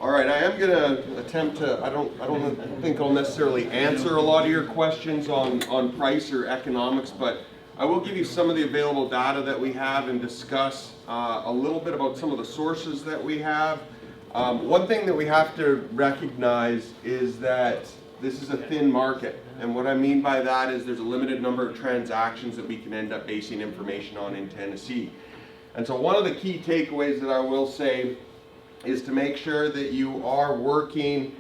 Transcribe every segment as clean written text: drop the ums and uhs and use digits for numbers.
All right, I am going to attempt to, I don't think I'll necessarily answer a lot of your questions on price or economics, but I will give you some of the available data that we have and discuss a little bit about some of the sources that we have. One thing that we have to recognize is that this is a thin market, and what I mean by that is there's a limited number of transactions that we can end up basing information on in Tennessee. And so one of the key takeaways that I will say is to make sure that you are working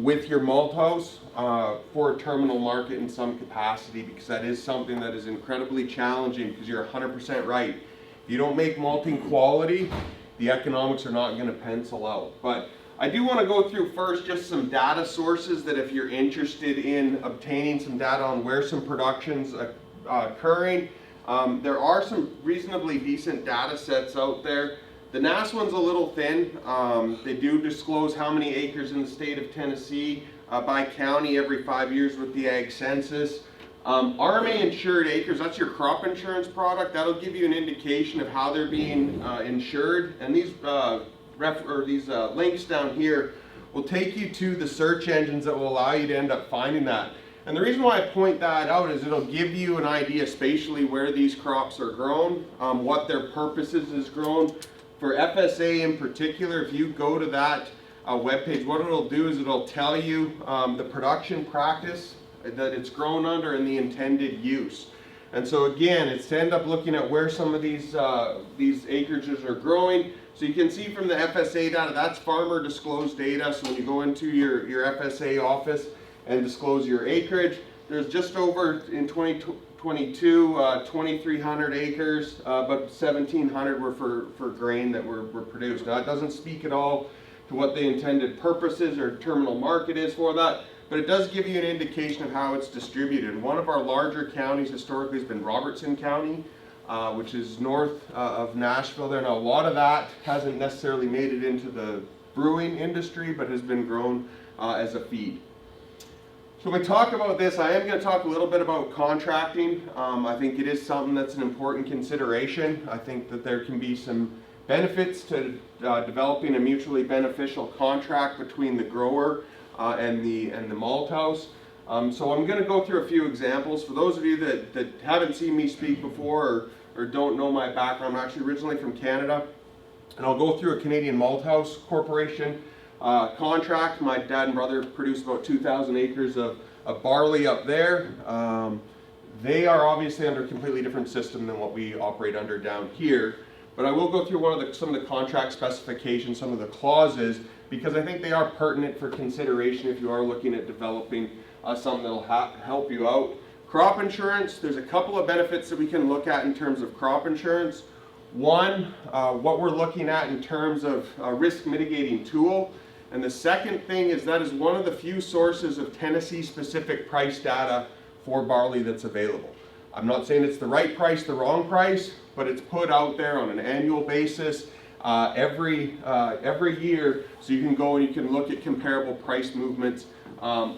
with your malt house for a terminal market in some capacity, because that is something that is incredibly challenging, because you're 100% right. If you don't make malting quality, the economics are not going to pencil out. But I do want to go through first just some data sources that if you're interested in obtaining some data on where some production's occurring, there are some reasonably decent data sets out there. The NAS one's a little thin. They do disclose how many acres in the state of Tennessee by county every 5 years with the ag census. RMA insured acres, that's your crop insurance product. That'll give you an indication of how they're being insured. And these links down here will take you to the search engines that will allow you to end up finding that. And the reason why I point that out is it'll give you an idea spatially where these crops are grown, what their purposes is grown. For FSA in particular, if you go to that webpage, what it'll do is it'll tell you the production practice that it's grown under and the intended use. And so again, it's to end up looking at where some of these acreages are growing. So you can see from the FSA data, that's farmer disclosed data. So when you go into your FSA office and disclose your acreage, there's just over in 2022, 2,300 acres, but 1,700 were for grain that were produced. Now, it doesn't speak at all to what the intended purposes or terminal market is for that, but it does give you an indication of how it's distributed. One of our larger counties historically has been Robertson County, which is north of Nashville there. Now, a lot of that hasn't necessarily made it into the brewing industry, but has been grown as a feed. So when we talk about this, I am going to talk a little bit about contracting. I think it is something that's an important consideration. I think that there can be some benefits to developing a mutually beneficial contract between the grower and the malt house. So I'm going to go through a few examples. For those of you that haven't seen me speak before or don't know my background, I'm actually originally from Canada, and I'll go through a Canadian Malt House Corporation contract. My dad and brother produce about 2,000 acres of barley up there. They are obviously under a completely different system than what we operate under down here. But I will go through some of the contract specifications, some of the clauses, because I think they are pertinent for consideration if you are looking at developing something that'll help you out. Crop insurance, there's a couple of benefits that we can look at in terms of crop insurance. One, what we're looking at in terms of a risk mitigating tool. And the second thing is that is one of the few sources of Tennessee specific price data for barley that's available. I'm not saying it's the right price, the wrong price, but it's put out there on an annual basis every year, so you can go and you can look at comparable price movements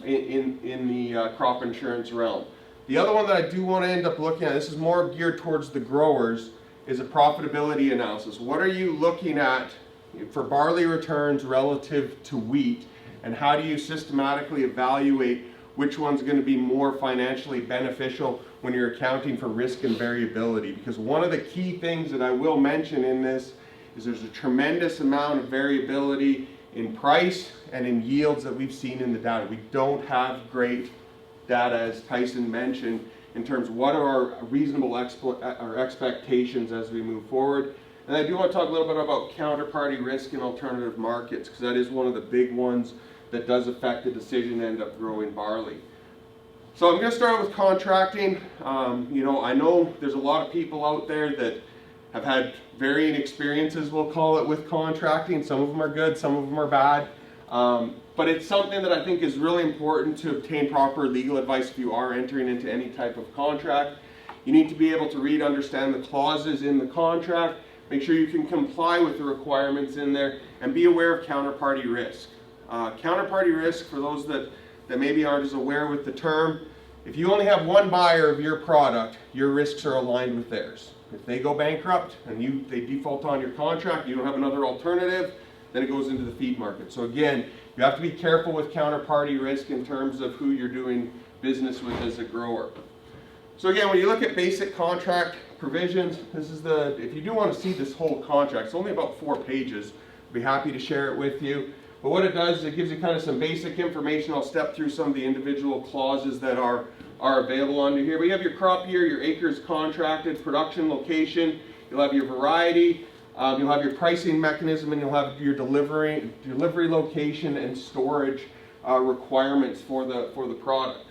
in the crop insurance realm. The other one that I do want to end up looking at, this is more geared towards the growers, is a profitability analysis. What are you looking at for barley returns relative to wheat, and how do you systematically evaluate which one's going to be more financially beneficial when you're accounting for risk and variability? Because one of the key things that I will mention in this is there's a tremendous amount of variability in price and in yields that we've seen in the data. We don't have great data, as Tyson mentioned, in terms of what are our reasonable expectations as we move forward. And I do want to talk a little bit about counterparty risk in alternative markets, because that is one of the big ones that does affect the decision to end up growing barley. So I'm going to start with contracting. I know there's a lot of people out there that have had varying experiences, we'll call it, with contracting. Some of them are good, some of them are bad. But it's something that I think is really important to obtain proper legal advice if you are entering into any type of contract. You need to be able to read, understand the clauses in the contract, make sure you can comply with the requirements in there, and be aware of counterparty risk. Counterparty risk, for those that maybe aren't as aware with the term, If you only have one buyer of your product, your risks are aligned with theirs. If they go bankrupt and they default on your contract, you don't have another alternative, then it goes into the feed market. So again, you have to be careful with counterparty risk in terms of who you're doing business with as a grower. So again, when you look at basic contract provisions, this is if you do want to see this whole contract, it's only about 4 pages. I'd be happy to share it with you. But what it does is it gives you kind of some basic information. I'll step through some of the individual clauses that are available under here. But you have your crop year, your acres contracted, production location, you'll have your variety, you'll have your pricing mechanism, and you'll have your delivery location and storage requirements for the product.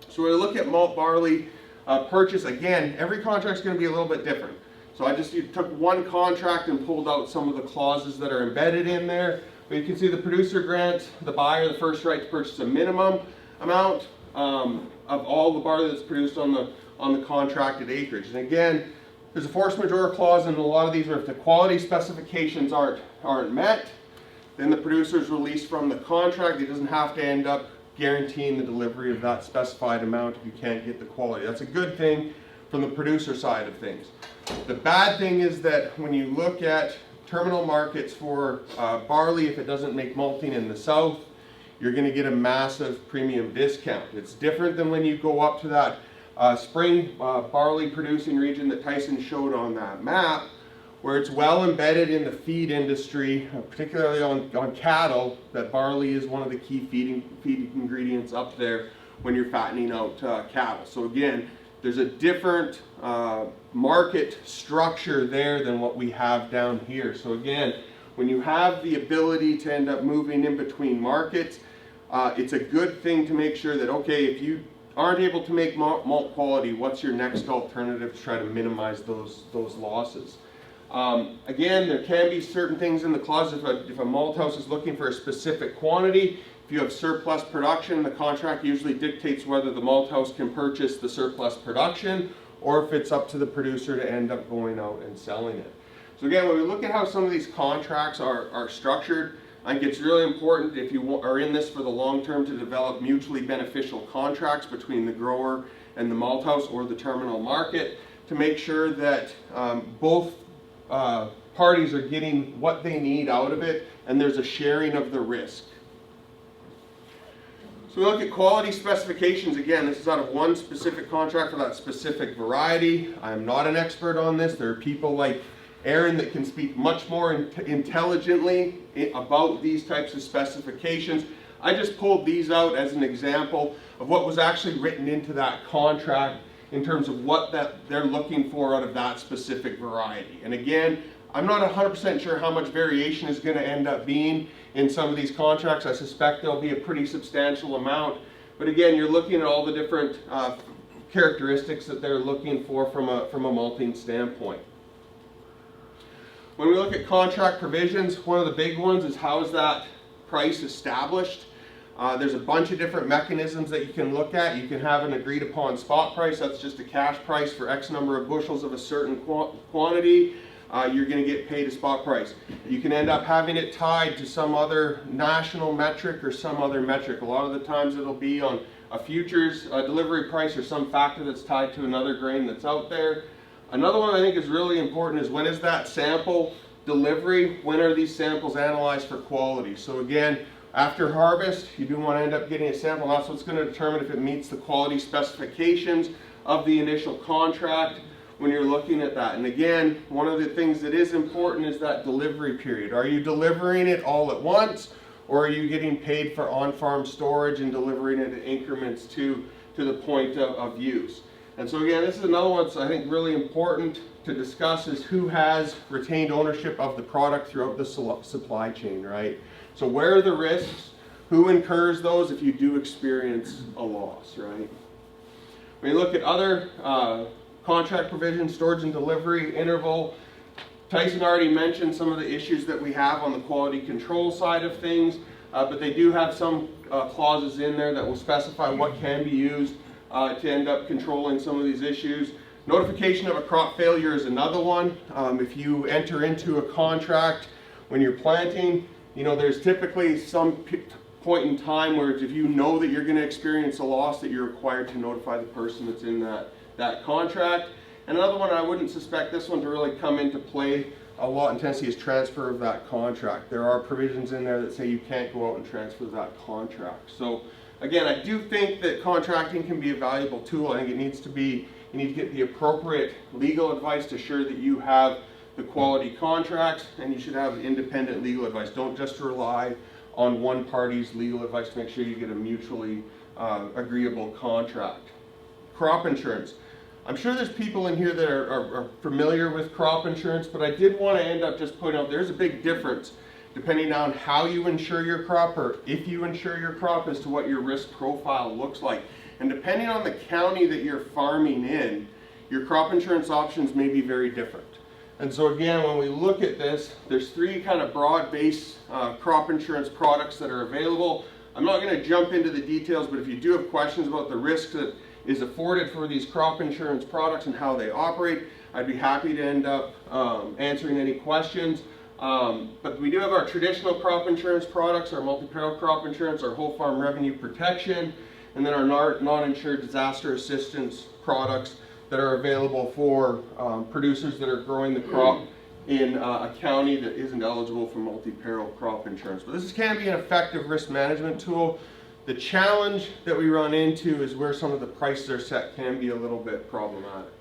So when we look at malt barley purchase, again, every contract is going to be a little bit different. So I just took one contract and pulled out some of the clauses that are embedded in there. But you can see the producer grants the buyer the first right to purchase a minimum amount of all the barley that's produced on the contracted acreage. And again, there's a force majeure clause in a lot of these where if the quality specifications aren't met, then the producer is released from the contract. It doesn't have to end up guaranteeing the delivery of that specified amount if you can't get the quality. That's a good thing from the producer side of things. The bad thing is that when you look at terminal markets for barley, if it doesn't make malting in the south, you're going to get a massive premium discount. It's different than when you go up to that spring barley producing region that Tyson showed on that map, where it's well embedded in the feed industry, particularly on cattle, that barley is one of the key feed ingredients up there when you're fattening out cattle. So again, there's a different market structure there than what we have down here. So again, when you have the ability to end up moving in between markets, it's a good thing to make sure that, okay, if you aren't able to make malt quality, what's your next alternative to try to minimize those losses? Again, there can be certain things in the clause. If a malt house is looking for a specific quantity, if you have surplus production, the contract usually dictates whether the malt house can purchase the surplus production or if it's up to the producer to end up going out and selling it. So again, when we look at how some of these contracts are structured, I think it's really important, if you are in this for the long term, to develop mutually beneficial contracts between the grower and the malt house or the terminal market to make sure that both parties are getting what they need out of it and there's a sharing of the risk. So we look at quality specifications. Again, this is out of one specific contract for that specific variety. I'm not an expert on this. There are people like Aaron that can speak much more intelligently about these types of specifications. I just pulled these out as an example of what was actually written into that contract in terms of what they're looking for out of that specific variety. And again, I'm not 100% sure how much variation is going to end up being in some of these contracts. I suspect there'll be a pretty substantial amount. But again, you're looking at all the different characteristics that they're looking for from a malting standpoint. When we look at contract provisions, one of the big ones is how is that price established? There's a bunch of different mechanisms that you can look at. You can have an agreed upon spot price. That's just a cash price for X number of bushels of a certain quantity. You're going to get paid a spot price. You can end up having it tied to some other national metric or some other metric. A lot of the times it'll be on a futures delivery price or some factor that's tied to another grain that's out there. Another one I think is really important is when is that sample delivery? When are these samples analyzed for quality? So again, after harvest, you do want to end up getting a sample. That's what's going to determine if it meets the quality specifications of the initial contract when you're looking at that. And again, one of the things that is important is that delivery period. Are you delivering it all at once, or are you getting paid for on-farm storage and delivering it in increments to the point of use? And so again, this is another one that's I think really important to discuss, is who has retained ownership of the product throughout the supply chain, right? So where are the risks? Who incurs those if you do experience a loss, right? When you look at other contract provisions, storage and delivery interval, Tyson already mentioned some of the issues that we have on the quality control side of things, but they do have some clauses in there that will specify what can be used to end up controlling some of these issues. Notification of a crop failure is another one. If you enter into a contract when you're planting, you know, there's typically some point in time where if you know that you're going to experience a loss, that you're required to notify the person that's in that contract. And another one, I wouldn't suspect this one to really come into play a lot in Tennessee, is transfer of that contract. There are provisions in there that say you can't go out and transfer that contract. So again, I do think that contracting can be a valuable tool. I think it needs to be, you need to get the appropriate legal advice to ensure that you have the quality contracts, and you should have independent legal advice. Don't just rely on one party's legal advice to make sure you get a mutually agreeable contract. Crop insurance. I'm sure there's people in here that are familiar with crop insurance, but I did want to end up just pointing out there's a big difference depending on how you insure your crop, or if you insure your crop, as to what your risk profile looks like. And depending on the county that you're farming in, your crop insurance options may be very different. And so again, when we look at this, there's three kind of broad-based crop insurance products that are available. I'm not going to jump into the details, but if you do have questions about the risk that is afforded for these crop insurance products and how they operate, I'd be happy to end up answering any questions. But we do have our traditional crop insurance products, our multi-peril crop insurance, our whole farm revenue protection, and then our non-insured disaster assistance products that are available for producers that are growing the crop in a county that isn't eligible for multi-peril crop insurance. But this can be an effective risk management tool. The challenge that we run into is where some of the prices are set can be a little bit problematic.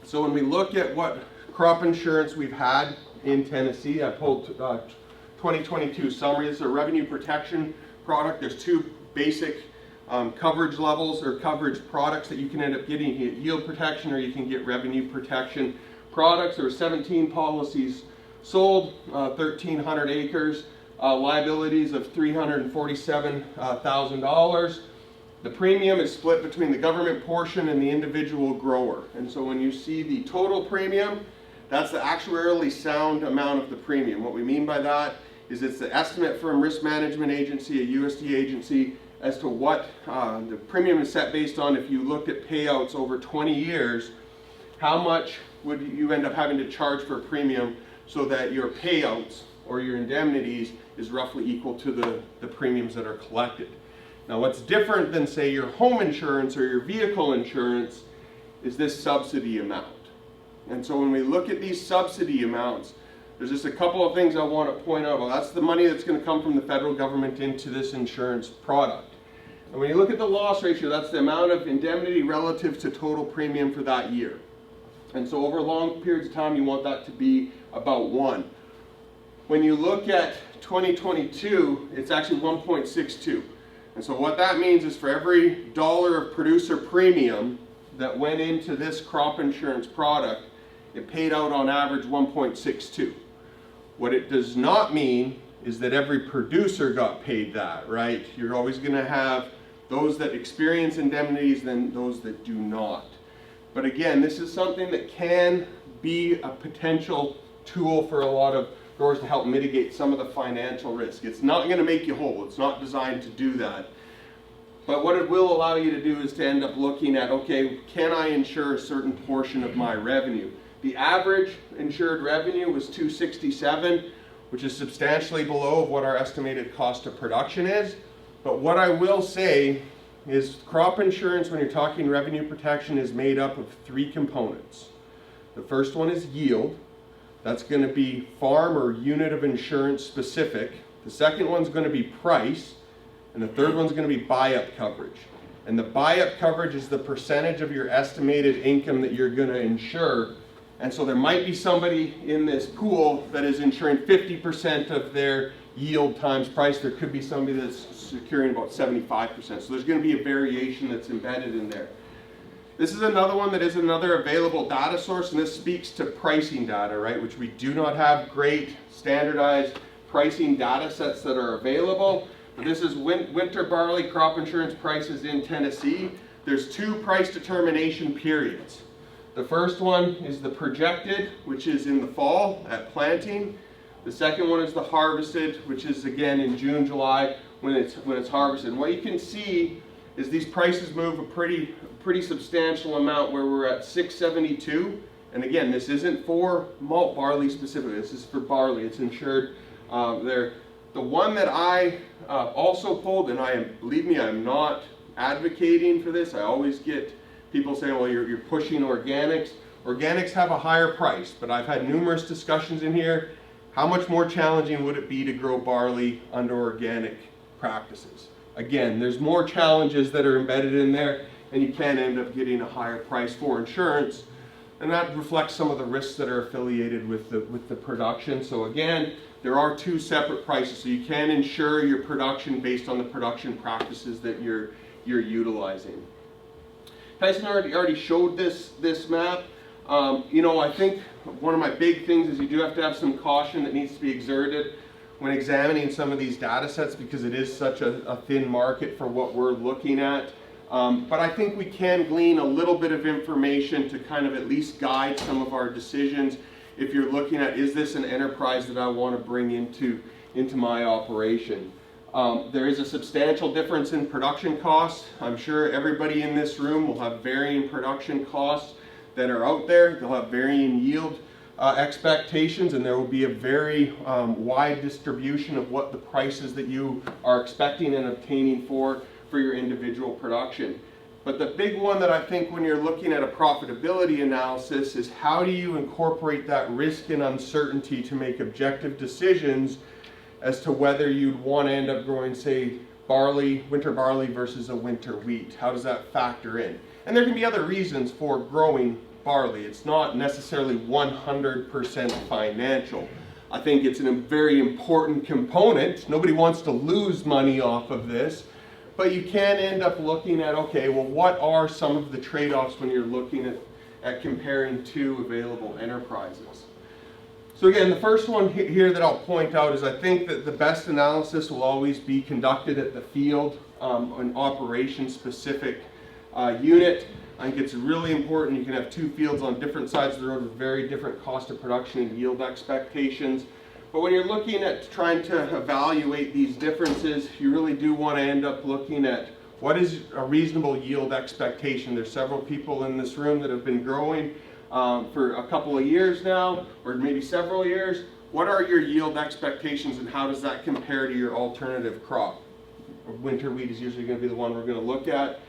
So when we look at what crop insurance we've had in Tennessee, I pulled 2022 summary. This is a revenue protection product. There's two basic coverage levels or coverage products that you can end up getting. You get yield protection, or you can get revenue protection products. There were 17 policies sold, 1,300 acres. Liabilities of $347,000. The premium is split between the government portion and the individual grower. And so when you see the total premium, that's the actuarially sound amount of the premium. What we mean by that is it's the estimate from Risk Management Agency, a USD agency, as to what the premium is set based on. If you looked at payouts over 20 years, how much would you end up having to charge for a premium so that your payouts or your indemnities is roughly equal to the premiums that are collected. Now what's different than, say, your home insurance or your vehicle insurance is this subsidy amount. And so when we look at these subsidy amounts, there's just a couple of things I want to point out. Well, that's the money that's going to come from the federal government into this insurance product. And when you look at the loss ratio, that's the amount of indemnity relative to total premium for that year. And so over long periods of time, you want that to be about 1. When you look at 2022, it's actually 1.62. And so what that means is for every dollar of producer premium that went into this crop insurance product, it paid out on average 1.62. What it does not mean is that every producer got paid that, right? You're always going to have those that experience indemnities than those that do not. But again, this is something that can be a potential tool for a lot of growers to help mitigate some of the financial risk. It's not going to make you whole. It's not designed to do that. But what it will allow you to do is to end up looking at, okay, can I insure a certain portion of my revenue? The average insured revenue was $267, which is substantially below what our estimated cost of production is. But what I will say is crop insurance, when you're talking revenue protection, is made up of 3 components. The first one is yield. That's going to be farm or unit of insurance specific. The second one's going to be price. And the third one's going to be buy-up coverage. And the buy-up coverage is the percentage of your estimated income that you're going to insure. And so there might be somebody in this pool that is insuring 50% of their yield times price. There could be somebody that's securing about 75%. So there's going to be a variation that's embedded in there. This is another one that is another available data source, and this speaks to pricing data, right? Which we do not have great standardized pricing data sets that are available. But this is winter barley crop insurance prices in Tennessee. There's 2 price determination periods. The first one is the projected, which is in the fall at planting. The second one is the harvested, which is again in June, July when it's harvested. And what you can see is these prices move a pretty substantial amount, where we're at $672. And again, this isn't for malt barley specifically. This is for barley. It's insured. They're The one that I also pulled, and believe me, I'm not advocating for this. I always get people saying, well, you're pushing organics. Organics have a higher price, but I've had numerous discussions in here. How much more challenging would it be to grow barley under organic practices? Again, there's more challenges that are embedded in there, and you can end up getting a higher price for insurance, and that reflects some of the risks that are affiliated with the production. So again, there are two separate prices, so you can insure your production based on the production practices that you're utilizing. Tyson already showed this map. You know, I think one of my big things is you do have to have some caution that needs to be exerted when examining some of these data sets, because it is such a thin market for what we're looking at. But I think we can glean a little bit of information to kind of at least guide some of our decisions if you're looking at, is this an enterprise that I want to bring into my operation? There is a substantial difference in production costs. I'm sure everybody in this room will have varying production costs that are out there. They'll have varying yield expectations, and there will be a very wide distribution of what the prices that you are expecting and obtaining for your individual production. But the big one that I think when you're looking at a profitability analysis is, how do you incorporate that risk and uncertainty to make objective decisions as to whether you'd want to end up growing, say, barley, winter barley versus a winter wheat? How does that factor in? And there can be other reasons for growing barley. It's not necessarily 100% financial. I think it's a very important component. Nobody wants to lose money off of this, but you can end up looking at, okay, well, what are some of the trade-offs when you're looking at comparing two available enterprises? So again, the first one here that I'll point out is, I think that the best analysis will always be conducted at the field, an operation-specific unit. I think it's really important. You can have two fields on different sides of the road with very different cost of production and yield expectations. But when you're looking at trying to evaluate these differences, you really do want to end up looking at what is a reasonable yield expectation. There's several people in this room that have been growing for a couple of years now, or maybe several years. What are your yield expectations, and how does that compare to your alternative crop? Winter wheat is usually going to be the one we're going to look at.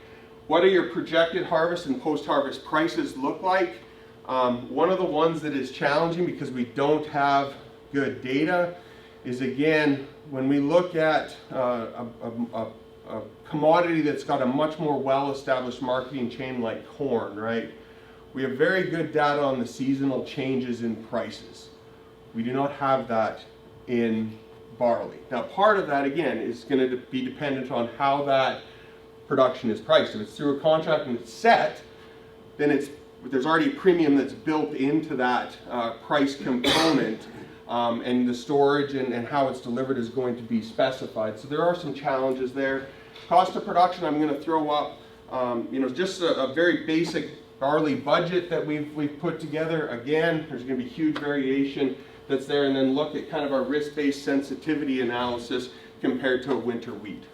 What do your projected harvest and post-harvest prices look like? One of the ones that is challenging because we don't have good data is, again, when we look at a commodity that's got a much more well-established marketing chain like corn, right? We have very good data on the seasonal changes in prices. We do not have that in barley. Now, part of that, again, is going to be dependent on how that production is priced. If it's through a contract and it's set, then there's already a premium that's built into that price component, and the storage and how it's delivered is going to be specified. So there are some challenges there. Cost of production, I'm going to throw up, you know, just a very basic barley budget that we've put together. Again, there's going to be huge variation that's there, and then look at kind of our risk-based sensitivity analysis compared to a winter wheat.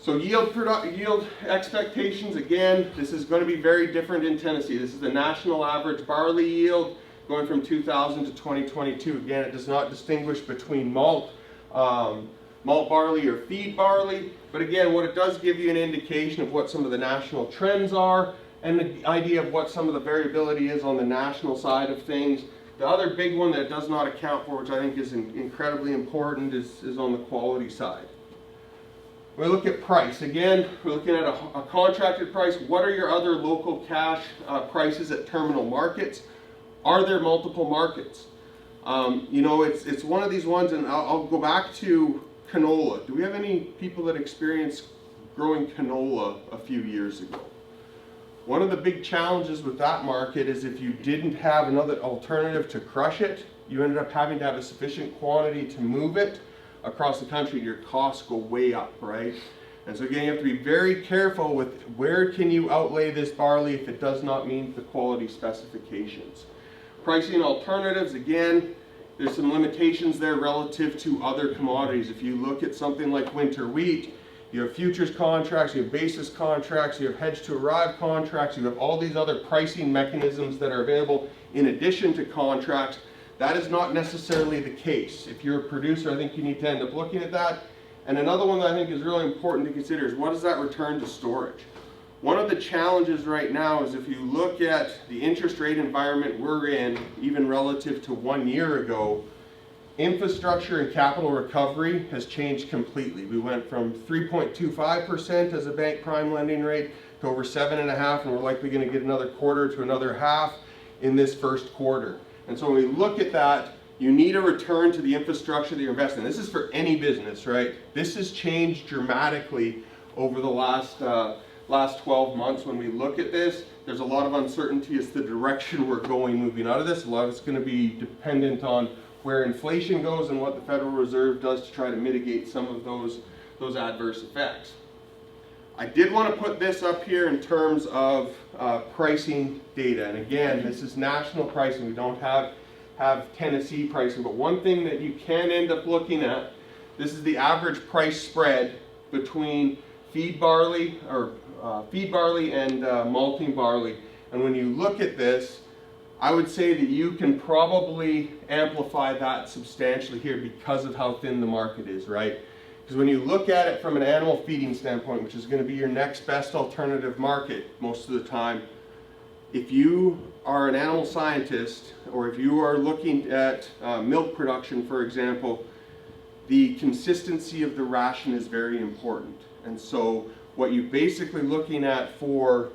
So yield expectations, again, this is going to be very different in Tennessee. This is the national average barley yield going from 2000 to 2022. Again, it does not distinguish between malt barley or feed barley, but again, what it does give you an indication of what some of the national trends are and the idea of what some of the variability is on the national side of things. The other big one that it does not account for, which I think is incredibly important, is on the quality side. When we look at price, again, we're looking at a contracted price. What are your other local cash prices at terminal markets? Are there multiple markets? You know, it's one of these ones, and I'll go back to canola. Do we have any people that experienced growing canola a few years ago? One of the big challenges with that market is if you didn't have another alternative to crush it, you ended up having to have a sufficient quantity to move it across the country. Your costs go way up, right? And so again, you have to be very careful with where can you outlay this barley if it does not meet the quality specifications. Pricing alternatives, again, there's some limitations there relative to other commodities. If you look at something like winter wheat, you have futures contracts, you have basis contracts, you have hedge to arrive contracts, you have all these other pricing mechanisms that are available in addition to contracts That is not necessarily the case. If you're a producer, I think you need to end up looking at that. And another one that I think is really important to consider is, what is that return to storage? One of the challenges right now is, if you look at the interest rate environment we're in, even relative to 1 year ago, infrastructure and capital recovery has changed completely. We went from 3.25% as a bank prime lending rate to over 7.5%, and we're likely going to get another quarter to another half in this first quarter. And so when we look at that, you need a return to the infrastructure that you're investing in. This is for any business, right? This has changed dramatically over the last 12 months. When we look at this, there's a lot of uncertainty as to the direction we're going moving out of this. A lot of it's going to be dependent on where inflation goes and what the Federal Reserve does to try to mitigate some of those adverse effects. I did want to put this up here in terms of pricing data. And again, this is national pricing. We don't have Tennessee pricing. But one thing that you can end up looking at, this is the average price spread between feed barley and malting barley. And when you look at this, I would say that you can probably amplify that substantially here because of how thin the market is, right? Because when you look at it from an animal feeding standpoint, which is going to be your next best alternative market most of the time, if you are an animal scientist, or if you are looking at milk production, for example, the consistency of the ration is very important. And so what you're basically looking at for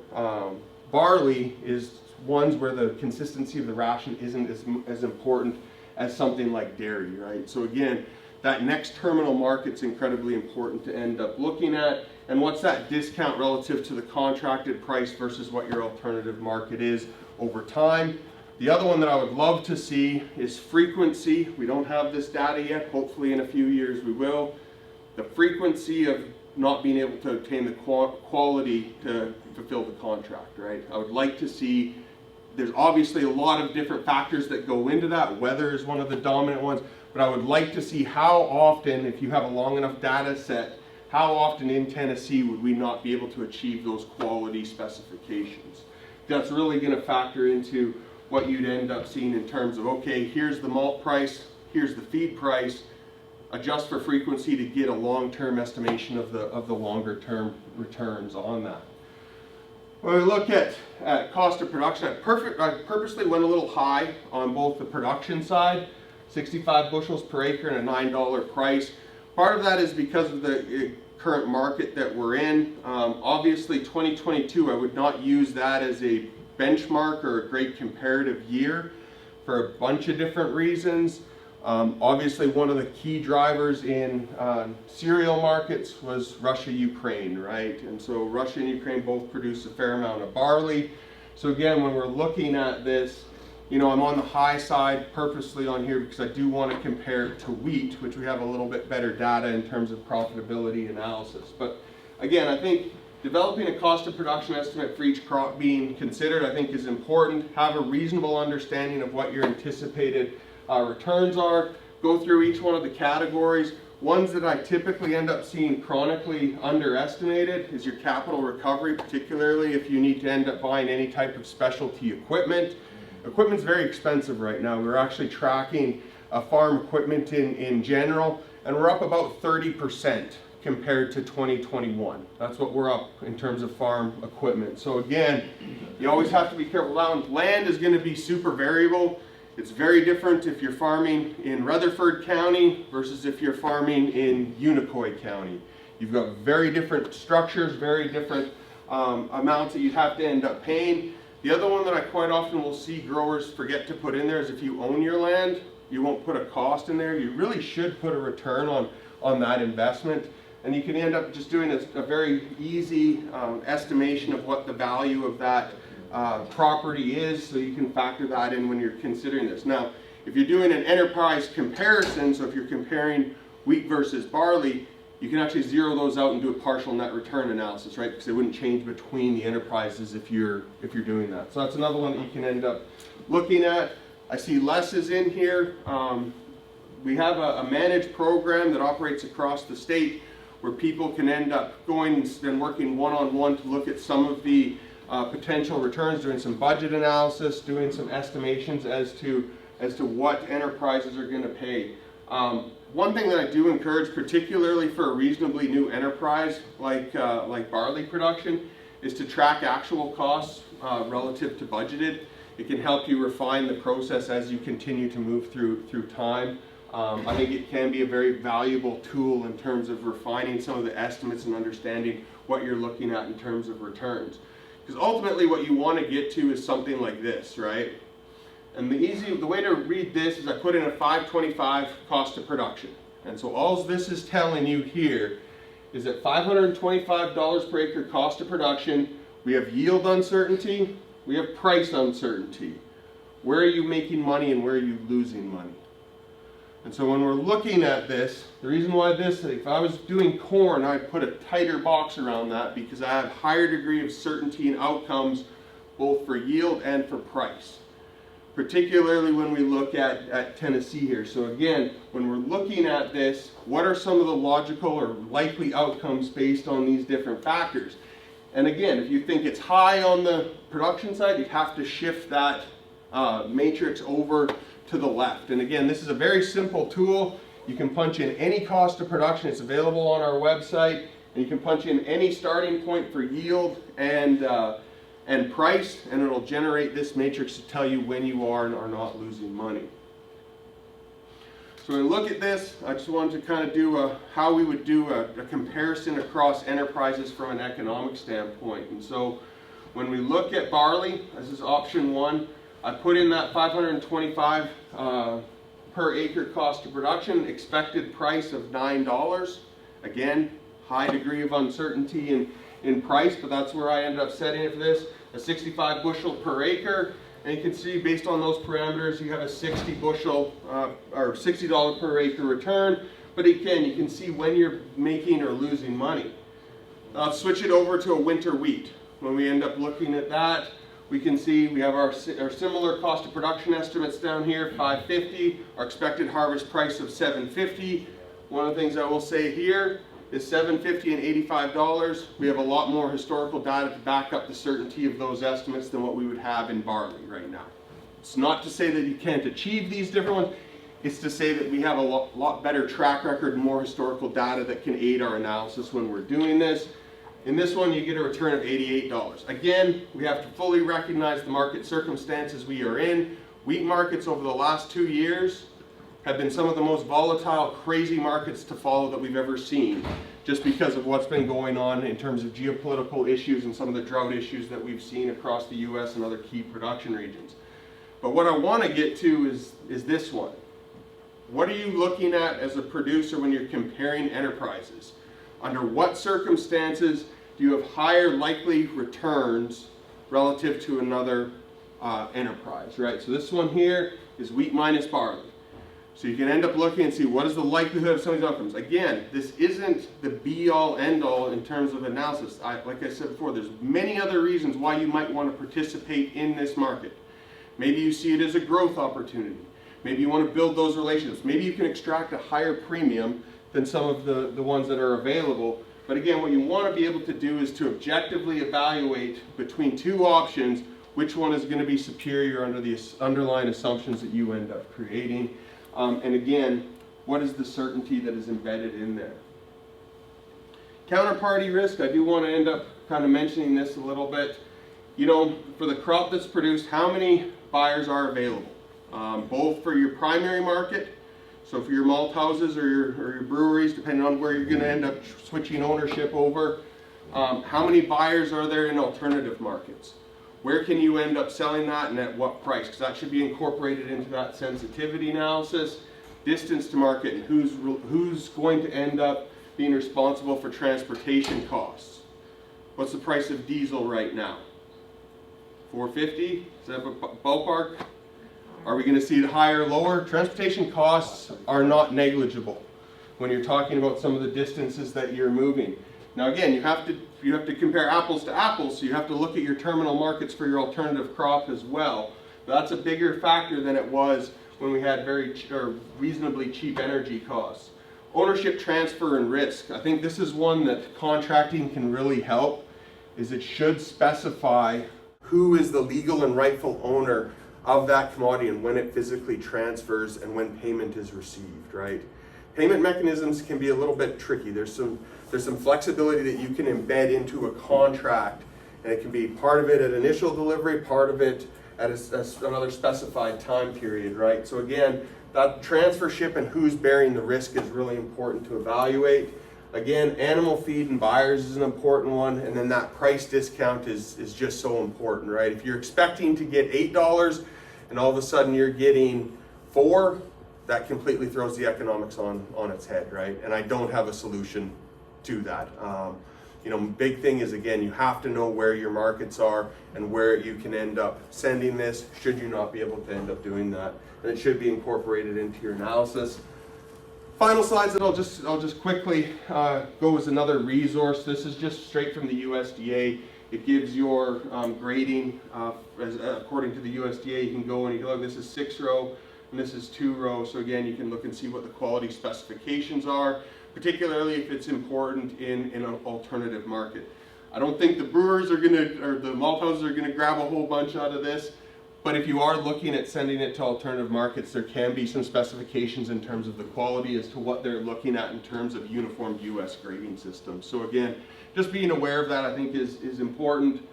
barley is ones where the consistency of the ration isn't as important as something like dairy, right? So again, that next terminal market's incredibly important to end up looking at. And what's that discount relative to the contracted price versus what your alternative market is over time? The other one that I would love to see is frequency. We don't have this data yet. Hopefully in a few years we will. The frequency of not being able to obtain the quality to fulfill the contract, right? I would like to see, there's obviously a lot of different factors that go into that. Weather is one of the dominant ones, but I would like to see how often, if you have a long enough data set, how often in Tennessee would we not be able to achieve those quality specifications? That's really going to factor into what you'd end up seeing in terms of, okay, here's the malt price, here's the feed price, adjust for frequency to get a long-term estimation of the longer-term returns on that. When we look at cost of production, I purposely went a little high on both the production side, 65 bushels per acre and a $9 price. Part of that is because of the current market that we're in. Obviously 2022, I would not use that as a benchmark or a great comparative year for a bunch of different reasons. Obviously one of the key drivers in cereal markets was Russia-Ukraine, right? And so Russia and Ukraine both produce a fair amount of barley. So again, when we're looking at this, you know, I'm on the high side purposely on here because I do want to compare it to wheat, which we have a little bit better data in terms of profitability analysis. But again, I think developing a cost of production estimate for each crop being considered, I think, is important. Have a reasonable understanding of what your anticipated returns are. Go through each one of the categories. Ones that I typically end up seeing chronically underestimated is your capital recovery, particularly if you need to end up buying any type of specialty equipment. Equipment's very expensive right now. We're actually tracking farm equipment in general, and we're up about 30% compared to 2021. That's what we're up in terms of farm equipment. So again, you always have to be careful. Land is going to be super variable. It's very different if you're farming in Rutherford County versus if you're farming in Unicoi County. You've got very different structures, very different amounts that you have to end up paying. The other one that I quite often will see growers forget to put in there is, if you own your land, you won't put a cost in there. You really should put a return on that investment. And you can end up just doing a very easy estimation of what the value of that property is, so you can factor that in when you're considering this. Now, if you're doing an enterprise comparison, so if you're comparing wheat versus barley, you can actually zero those out and do a partial net return analysis, right? Because they wouldn't change between the enterprises if you're doing that. So that's another one that you can end up looking at. I see less is in here. We have a managed program that operates across the state where people can end up going and working one-on-one to look at some of the potential returns, doing some budget analysis, doing some estimations as to as to what enterprises are going to pay. One thing that I do encourage, particularly for a reasonably new enterprise like barley production, is to track actual costs relative to budgeted. It can help you refine the process as you continue to move through time. I think it can be a very valuable tool in terms of refining some of the estimates and understanding what you're looking at in terms of returns. Because ultimately what you want to get to is something like this, right? And the way to read this is I put in a 525 cost of production. And so all this is telling you here is that $525 per acre cost of production, we have yield uncertainty, we have price uncertainty. Where are you making money and where are you losing money? And so when we're looking at this, the reason why this, if I was doing corn, I'd put a tighter box around that because I have higher degree of certainty and outcomes both for yield and for price. Particularly when we look at Tennessee here. So again, when we're looking at this, what are some of the logical or likely outcomes based on these different factors? And again, if you think it's high on the production side, you have to shift that matrix over to the left. And again, this is a very simple tool. You can punch in any cost of production. It's available on our website. And you can punch in any starting point for yield and price, and it'll generate this matrix to tell you when you are and are not losing money. So when we look at this, I just wanted to kind of do how we would do a comparison across enterprises from an economic standpoint. And so when we look at barley, this is option one, I put in that 525 per acre cost of production, expected price of $9. Again, high degree of uncertainty in price, but that's where I ended up setting it for this. A 65 bushel per acre, and you can see based on those parameters you have a 60 bushel or $60 per acre return, but again you can see when you're making or losing money. I'll switch it over to a winter wheat. When we end up looking at that, we can see we have our similar cost of production estimates down here, 550, our expected harvest price of 750. One of the things I will say here is $750 and $85. We have a lot more historical data to back up the certainty of those estimates than what we would have in barley right now. It's not to say that you can't achieve these different ones, it's to say that we have a lot better track record and more historical data that can aid our analysis when we're doing this. In this one, you get a return of $88. Again, we have to fully recognize the market circumstances we are in. Wheat markets over the last 2 years have been some of the most volatile, crazy markets to follow that we've ever seen, just because of what's been going on in terms of geopolitical issues and some of the drought issues that we've seen across the US and other key production regions. But what I want to get to is this one. What are you looking at as a producer when you're comparing enterprises? Under what circumstances do you have higher likely returns relative to another enterprise, right? So this one here is wheat minus barley. So you can end up looking and see what is the likelihood of some of these outcomes. Again, this isn't the be-all, end-all in terms of analysis. Like I said before, there's many other reasons why you might want to participate in this market. Maybe you see it as a growth opportunity. Maybe you want to build those relationships. Maybe you can extract a higher premium than some of the ones that are available. But again, what you want to be able to do is to objectively evaluate between two options which one is going to be superior under the underlying assumptions that you end up creating. And again, what is the certainty that is embedded in there? Counterparty risk, I do want to end up kind of mentioning this a little bit. You know, for the crop that's produced, how many buyers are available? Both for your primary market, so for your malt houses or your breweries, depending on where you're going to end up switching ownership over. How many buyers are there in alternative markets? Where can you end up selling that and at what price? Because that should be incorporated into that sensitivity analysis. Distance to market and who's going to end up being responsible for transportation costs. What's the price of diesel right now? $4.50? Is that a ballpark? Are we going to see it higher or lower? Transportation costs are not negligible when you're talking about some of the distances that you're moving. Now again, you have to compare apples to apples, so you have to look at your terminal markets for your alternative crop as well. But that's a bigger factor than it was when we had reasonably cheap energy costs. Ownership transfer and risk. I think this is one that contracting can really help, is it should specify who is the legal and rightful owner of that commodity and when it physically transfers and when payment is received, right? Payment mechanisms can be a little bit tricky. There's some flexibility that you can embed into a contract, and it can be part of it at initial delivery, part of it at another specified time period, right? So again, that transfer ship and who's bearing the risk is really important to evaluate. Again, animal feed and buyers is an important one, and then that price discount is just so important, right? If you're expecting to get $8 and all of a sudden you're getting $4, that completely throws the economics on its head, right? And I don't have a solution to that. Big thing is, again, you have to know where your markets are and where you can end up sending this should you not be able to end up doing that. And it should be incorporated into your analysis. Final slides that I'll just quickly go as another resource. This is just straight from the USDA. It gives your grading according to the USDA. You can go and you can look. This is 6-row and this is 2-row. So again, you can look and see what the quality specifications are, particularly if it's important in an alternative market. I don't think the brewers are or the malt houses are gonna grab a whole bunch out of this. But if you are looking at sending it to alternative markets, there can be some specifications in terms of the quality as to what they're looking at in terms of uniform US grading systems. So again, just being aware of that I think is important.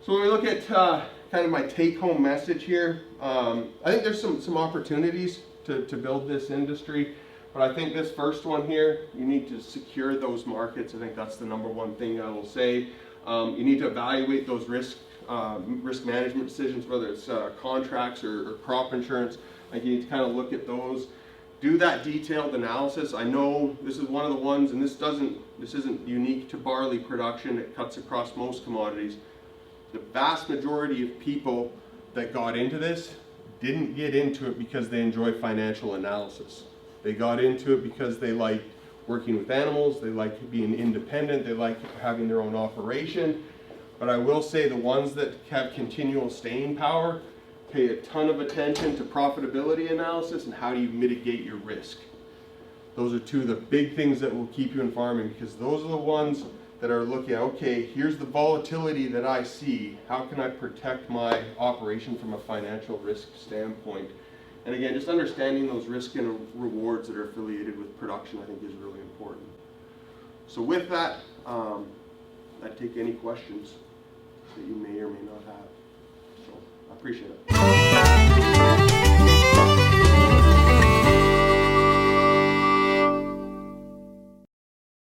So when we look at kind of my take-home message here, I think there's some opportunities to build this industry. But I think this first one here, you need to secure those markets. I think that's the number one thing I will say. You need to evaluate those risk management decisions, whether it's contracts or crop insurance. Like you need to kind of look at those, do that detailed analysis. I know this is one of the ones, and this isn't unique to barley production. It cuts across most commodities. The vast majority of people that got into this didn't get into it because they enjoy financial analysis. They got into it because they like working with animals, they like being independent, they like having their own operation. But I will say the ones that have continual staying power pay a ton of attention to profitability analysis and how do you mitigate your risk. Those are two of the big things that will keep you in farming, because those are the ones that are looking at, okay, here's the volatility that I see. How can I protect my operation from a financial risk standpoint? And again, just understanding those risk and rewards that are affiliated with production, I think is really important. So with that, I'd take any questions that you may or may not have. So I appreciate it.